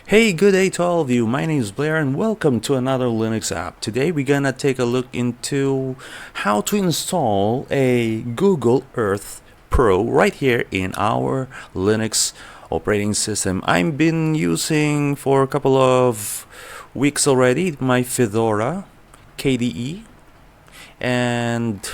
Hey, good day to all of you. My name is Blair and welcome to another Linux app. Today we're gonna take a look into how to install a Google Earth Pro right here in our Linux operating system. I've been using for a couple of weeks already my Fedora KDE, and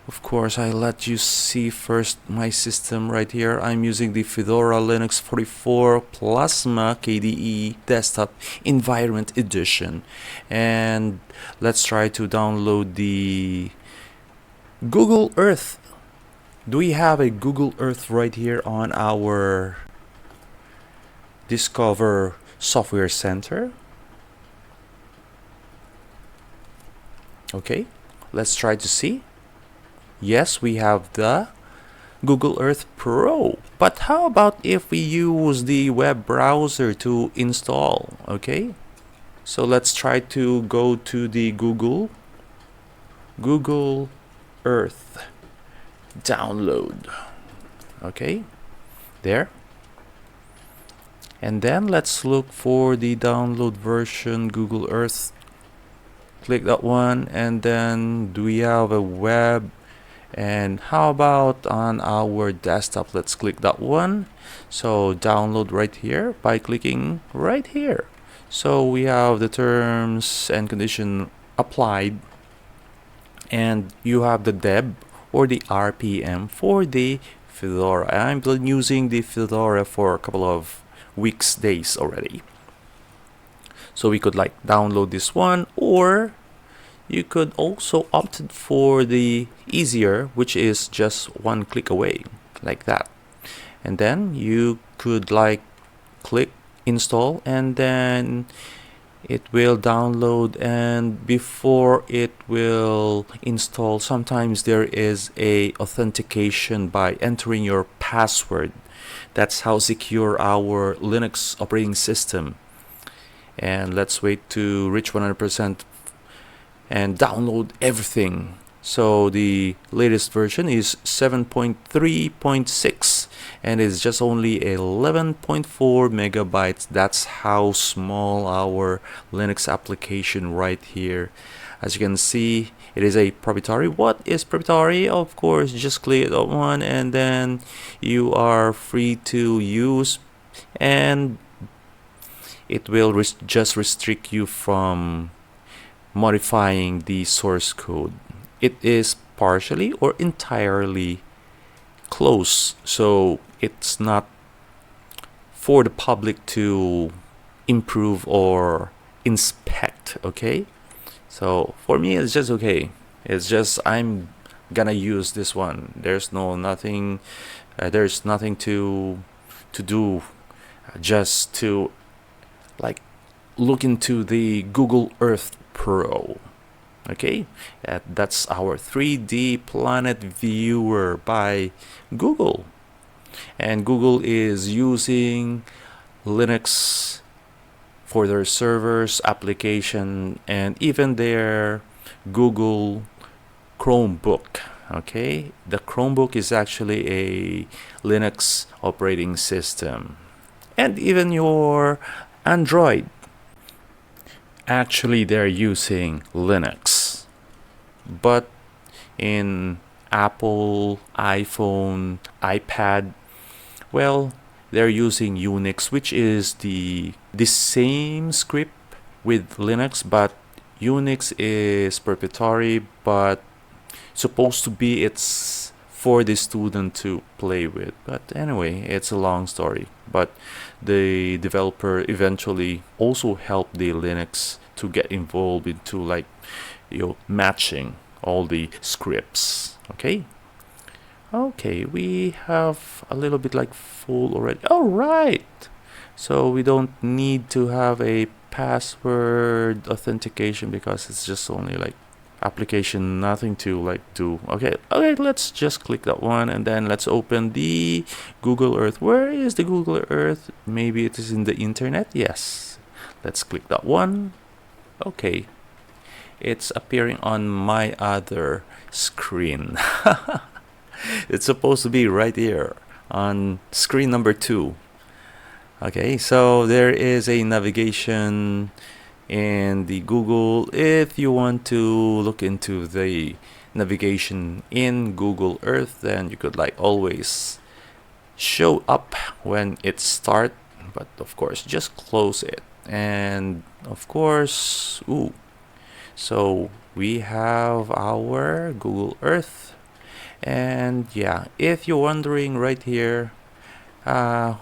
of course, I let you see first my system right here. I'm using the Fedora Linux 44 Plasma KDE Desktop Environment Edition. And let's try to download the Google Earth. Do we have a Google Earth right here on our Discover Software Center? Okay, let's try to see. Yes, we have the Google Earth Pro. But how about if we use the web browser to install? Okay, so let's try to go to the Google Earth download. Okay, there. And then let's look for the download version Google Earth. Click that one, and then do we have a web? And how about on our desktop? Let's click that one. So download right here by clicking right here. So we have the terms and condition applied, and you have the deb or the RPM for the Fedora. I'm been using the Fedora for a couple of weeks, days already. So we could like download this one, or you could also opt for the easier, which is just one click away, like that. And then you could like click install, and then it will download. And before it will install, sometimes there is a authentication by entering your password. That's how secure our Linux operating system. And let's wait to reach 100% and download everything. So the latest version is 7.3.6 and it's just only 11.4 megabytes. That's how small our Linux application right here. As you can see, it is a proprietary. What is proprietary? Of course, just click that one and then you are free to use, and it will just restrict you from modifying the source code. It is partially or entirely closed, so it's not for the public to improve or inspect. Okay, so for me it's just okay. It's just I'm gonna use this one. There's nothing to do, just to like look into the Google Earth Pro. Okay, that's our 3D planet viewer by Google, and Google is using Linux for their servers, application, and even their Google Chromebook. Okay, the Chromebook is actually a Linux operating system, and even your Android. Actually, they're using Linux, but in Apple, iPhone, iPad, well, they're using Unix, which is the same script with Linux, but Unix is proprietary, but supposed to be it's for the student to play with. But anyway, it's a long story. But the developer eventually also helped the Linux to get involved into like matching all the scripts. Okay, we have a little bit like full already. All right, so we don't need to have a password authentication because it's just only like application, nothing to like do. Okay, let's just click that one, and then let's open the Google Earth. Where is the Google Earth? Maybe it is in the internet. Yes, let's click that one. Okay, it's appearing on my other screen. It's supposed to be right here on screen number 2. Okay, so there is a navigation in the Google. If you want to look into the navigation in Google Earth, then you could like always show up when it start, but of course just close it. And of course, so we have our Google Earth. And yeah, if you're wondering right here,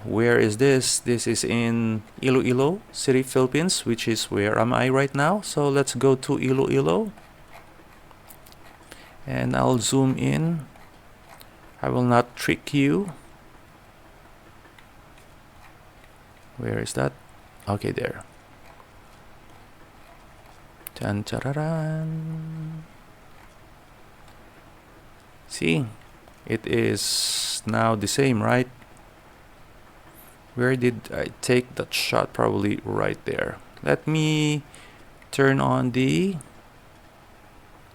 where is this? This is in Iloilo City, Philippines, which is where am I right now. So let's go to Iloilo. And I'll zoom in. I will not trick you. Where is that? Okay, there. Chan chararan. See, it is now the same, right? Where did I take that shot? Probably right there. Let me turn on the...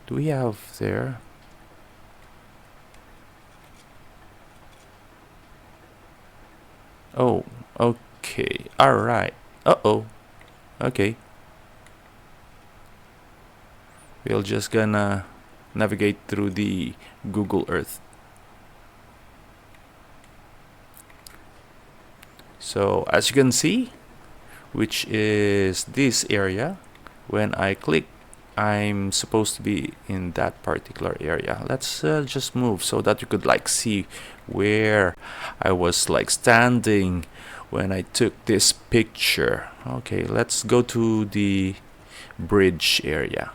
Do we have there? Oh, okay. Alright. Uh-oh. Okay. We're just gonna navigate through the Google Earth. So as you can see, which is this area, when I click, I'm supposed to be in that particular area. Let's just move so that you could like see where I was like standing when I took this picture. Okay, let's go to the bridge area.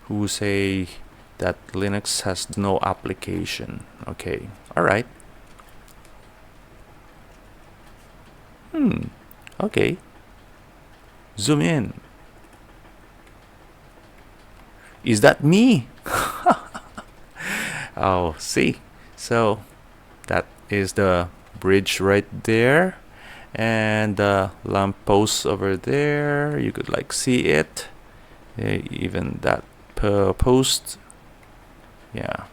Who say that Linux has no application? Okay, all right. Okay. Zoom in. Is that me? Oh, see. So that is the bridge right there, and the lamppost over there. You could like see it. Even that post. Yeah.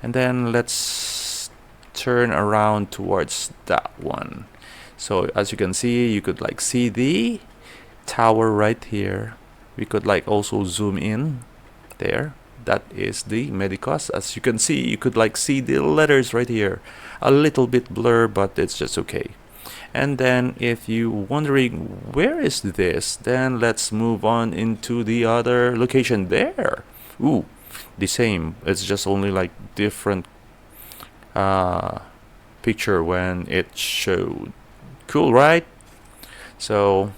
And then let's turn around towards that one. So as you can see, you could like see the tower right here. We could like also zoom in there. That is the Medicos. As you can see, you could like see the letters right here. A little bit blur, but it's just okay. And then if you wondering where is this, then let's move on into the other location there. Ooh, the same. It's just only like different picture when it showed. Cool, right? So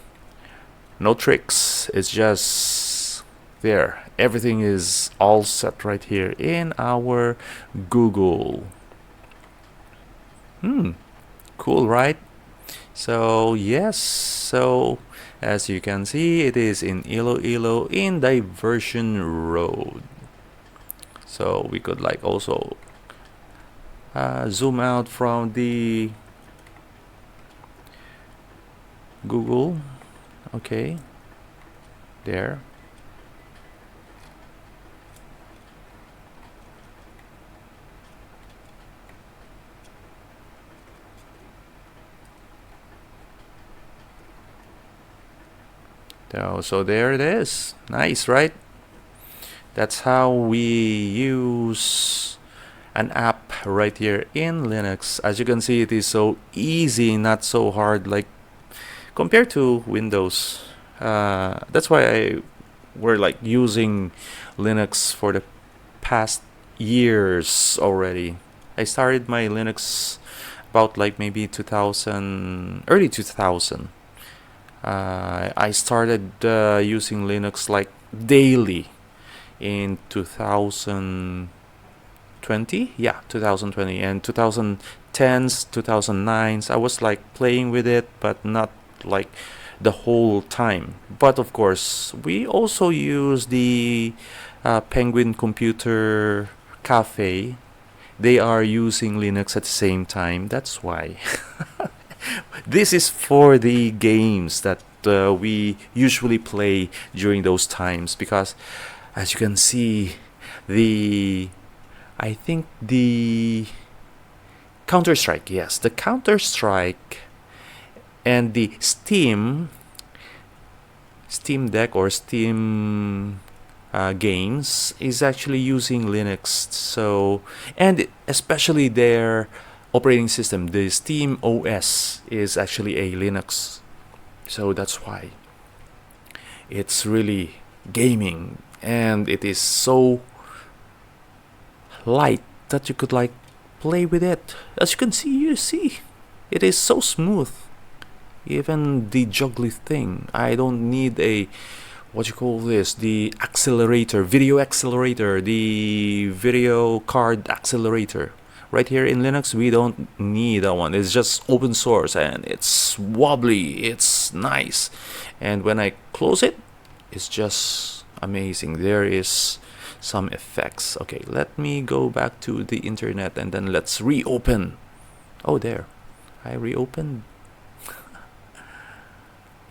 no tricks. It's just there. Everything is all set right here in our Google. Cool, right? So yes, so as you can see, it is in Iloilo in Diversion Road. So we could like also zoom out from the Google. Okay, there. So there it is. Nice, right? That's how we use an app right here in Linux. As you can see, it is so easy, not so hard, like compared to Windows. That's why we're like using Linux for the past years already. I started my Linux about like maybe 2000, early 2000. I started using Linux like daily in 2020. Yeah, 2020 and 2010s, 2009s. I was like playing with it, but not like the whole time. But of course, we also use the Penguin Computer Cafe. They are using Linux at the same time. That's why. This is for the games that we usually play during those times, because as you can see, I think the Counter-Strike, yes, the Counter-Strike and the Steam Deck or Steam games is actually using Linux. So, and especially their operating system, the Steam OS is actually a Linux. So that's why it's really gaming, and it is so light that you could like play with it. As you can see, it is so smooth. Even the juggly thing, I don't need a, what you call this, the accelerator, video accelerator, the video card accelerator. Right here in Linux, we don't need that one. It's just open source and it's wobbly, it's nice. And when I close it, it's just amazing. There is some effects. Okay, let me go back to the internet and then let's reopen. Oh, there. I reopened.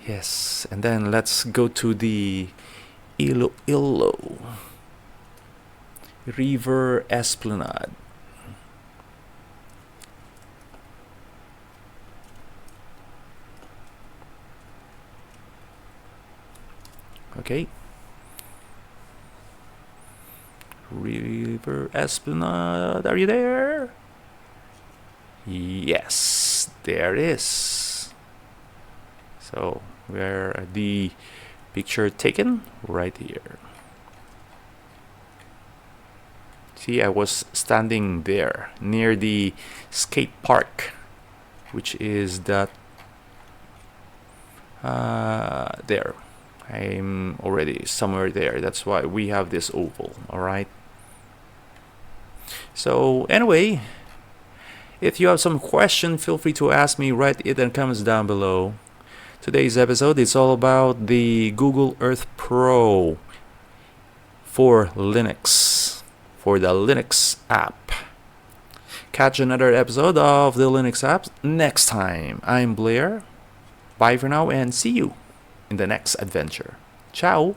Yes, and then let's go to the Iloilo River Esplanade. Okay. River Esplanade, are you there? Yes, there it is. So, where the picture taken? Right here. See, I was standing there near the skate park, which is that there. I'm already somewhere there. That's why we have this oval. All right. So anyway, if you have some question, feel free to ask me. Write it in the comments down below. Today's episode is all about the Google Earth Pro for Linux, for the Linux app. Catch another episode of the Linux apps next time. I'm Blair. Bye for now and see you in the next adventure. Ciao!